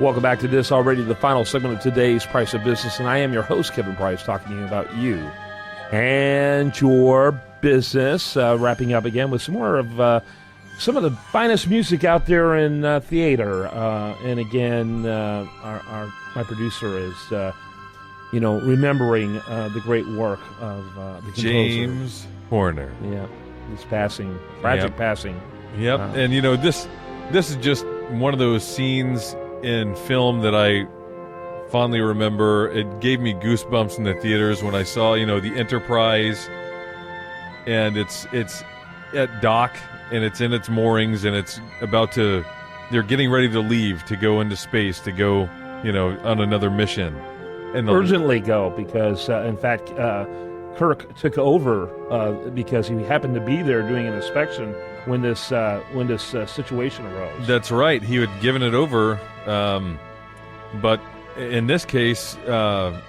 Welcome back to this, already the final segment of today's Price of Business, and I am your host, Kevin Price, talking to you about you and your business. Wrapping up again with some more of some of the finest music out there in theater. And again, my producer is, remembering the great work of the composer. James Horner. Yeah, his passing, tragic passing. Yep, and this is just one of those scenes in film that I fondly remember. It gave me goosebumps in the theaters when I saw, the Enterprise, and it's at dock, and it's in its moorings, and it's they're getting ready to leave to go into space, to go, on another mission. And urgently go, because, in fact, Kirk took over because he happened to be there doing an inspection when this situation arose. That's right. He had given it over, but in this case, no,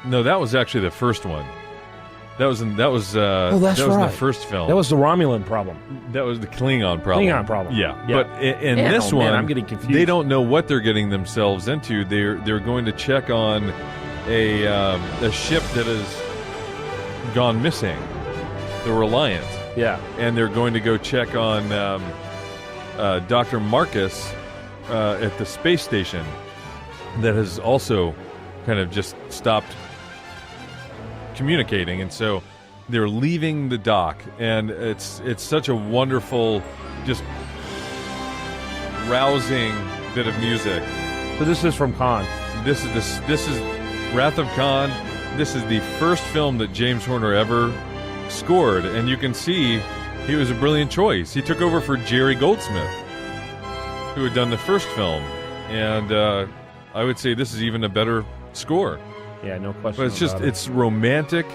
that was actually the first one. That was in the first film. That was the Romulan problem. That was the Klingon problem. Yeah. But in this one, I'm getting confused. They don't know what they're getting themselves into. They're going to check on a ship that has gone missing, the Reliant. Yeah. And they're going to go check on Dr. Marcus at the space station that has also kind of just stopped communicating. And so they're leaving the dock, and it's such a wonderful, just rousing bit of music. So this is from Khan. This is Wrath of Khan. This is the first film that James Horner ever scored, and you can see he was a brilliant choice. He took over for Jerry Goldsmith, who had done the first film, and I would say this is even a better score. Yeah, no question. But it's romantic.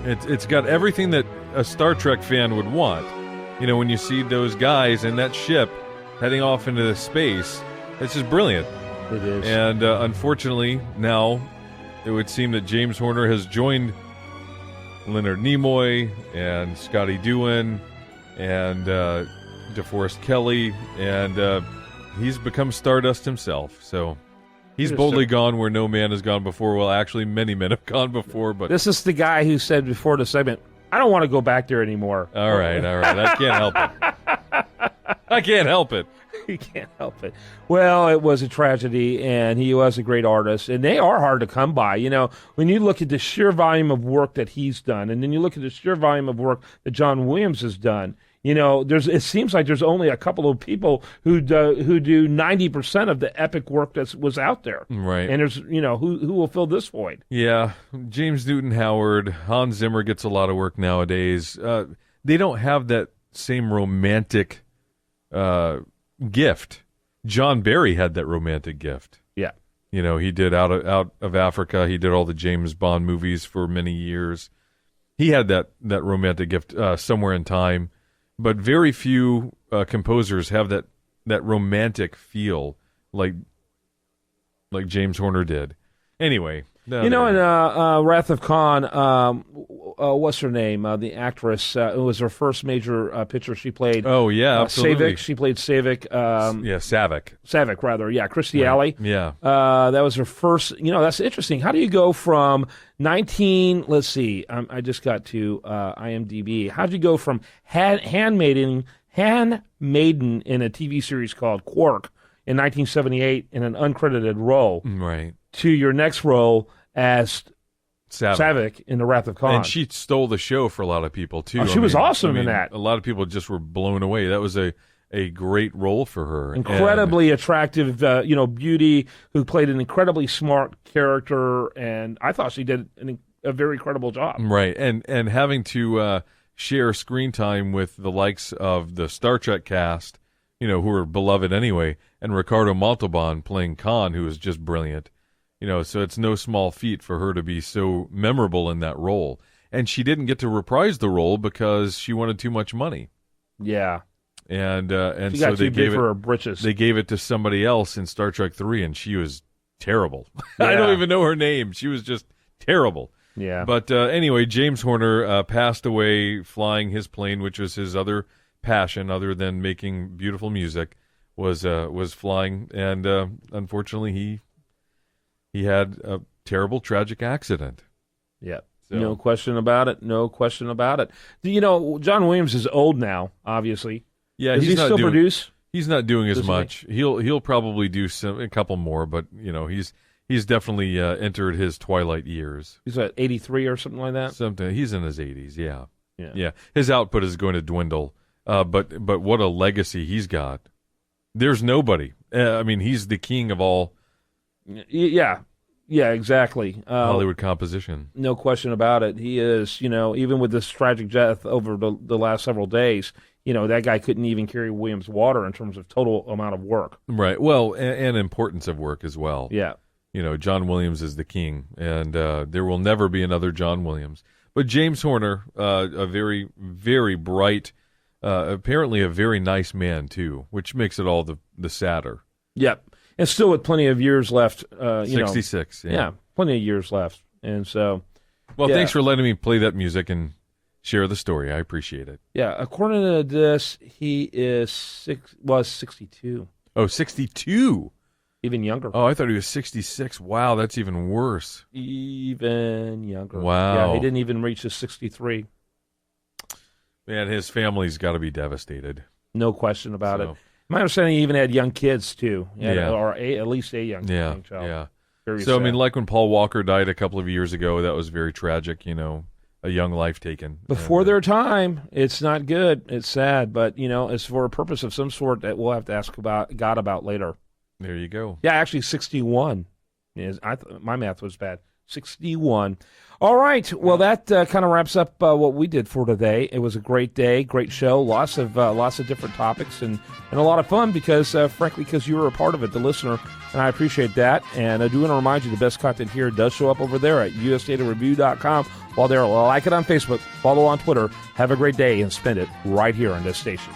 It's got everything that a Star Trek fan would want. When you see those guys in that ship heading off into the space, it's just brilliant. It is. And unfortunately, now it would seem that James Horner has joined Leonard Nimoy and Scotty Doohan and DeForest Kelley, and he's become Stardust himself. So he's boldly gone where no man has gone before. Well, actually, many men have gone before. But this is the guy who said before the segment, "I don't want to go back there anymore." All right. I can't help it. I can't help it. You can't help it. Well, it was a tragedy, and he was a great artist, and they are hard to come by. When you look at the sheer volume of work that he's done, and then you look at the sheer volume of work that John Williams has done, it seems like there's only a couple of people who do 90% of the epic work that was out there. Right. And there's, who will fill this void? Yeah. James Newton Howard, Hans Zimmer gets a lot of work nowadays. They don't have that same romantic gift. John Barry had that romantic gift. Yeah. He did Out of Africa. He did all the James Bond movies for many years. He had that romantic gift Somewhere in Time. But very few composers have that romantic feel like James Horner did. Anyway. In Wrath of Khan, what's her name? The actress. It was her first major picture. She played. Oh yeah, absolutely. Savick. She played Savick. Savick. Savick, rather. Yeah, Christy Alley. Yeah. That was her first. That's interesting. How do you go from 19? Let's see. I just got to IMDb. How did you go from handmaiden in a TV series called Quark in 1978 in an uncredited role, right, to your next role as Savick in The Wrath of Khan? And she stole the show for a lot of people, too. She was awesome in that. A lot of people just were blown away. That was a great role for her. Incredibly attractive, beauty, who played an incredibly smart character, and I thought she did a very credible job. Right, and having to share screen time with the likes of the Star Trek cast, who are beloved anyway, and Ricardo Montalban playing Khan, who is just brilliant. So it's no small feat for her to be so memorable in that role. And she didn't get to reprise the role because she wanted too much money. Yeah. And she so got too big for her britches. They gave it to somebody else in Star Trek 3, and she was terrible. Yeah. I don't even know her name. She was just terrible. Yeah. But anyway, James Horner passed away flying his plane, which was his other passion other than making beautiful music, was flying, and unfortunately he had a terrible, tragic accident. Yeah. So. No question about it. No question about it. John Williams is old now, obviously. Yeah, Does he still produce? He's not doing as much. He'll probably do a couple more, but he's definitely entered his twilight years. He's at 83 or something like that. Something. He's in his 80s. Yeah. His output is going to dwindle, but what a legacy he's got. There's nobody. He's the king of all. Yeah, exactly. Hollywood composition. No question about it. He is, even with this tragic death over the last several days, that guy couldn't even carry Williams' water in terms of total amount of work. Right. Well, and importance of work as well. Yeah. John Williams is the king, and there will never be another John Williams. But James Horner, a very, very bright, apparently a very nice man, too, which makes it all the sadder. Yep. And still with plenty of years left. 66, yeah, plenty of years left. And so. Well, thanks for letting me play that music and share the story. I appreciate it. Yeah, according to this, he was 62. Oh, 62? Even younger. Oh, I thought he was 66. Wow, that's even worse. Even younger. Wow. Yeah, he didn't even reach the 63. Man, his family's got to be devastated. No question about it. My understanding, he even had young kids, too. Yeah. Or at least a young child. Yeah. Very so, sad. like when Paul Walker died a couple of years ago, that was very tragic, a young life taken. Before their time, it's not good. It's sad. But, it's for a purpose of some sort that we'll have to ask God about later. There you go. Yeah, actually 61. My math was bad. 61. All right. Well, that kind of wraps up what we did for today. It was a great day, great show, lots of different topics, and a lot of fun because, frankly, because you were a part of it, the listener, and I appreciate that. And I do want to remind you the best content here does show up over there at usdatareview.com. While there, like it on Facebook, follow on Twitter. Have a great day and spend it right here on this station.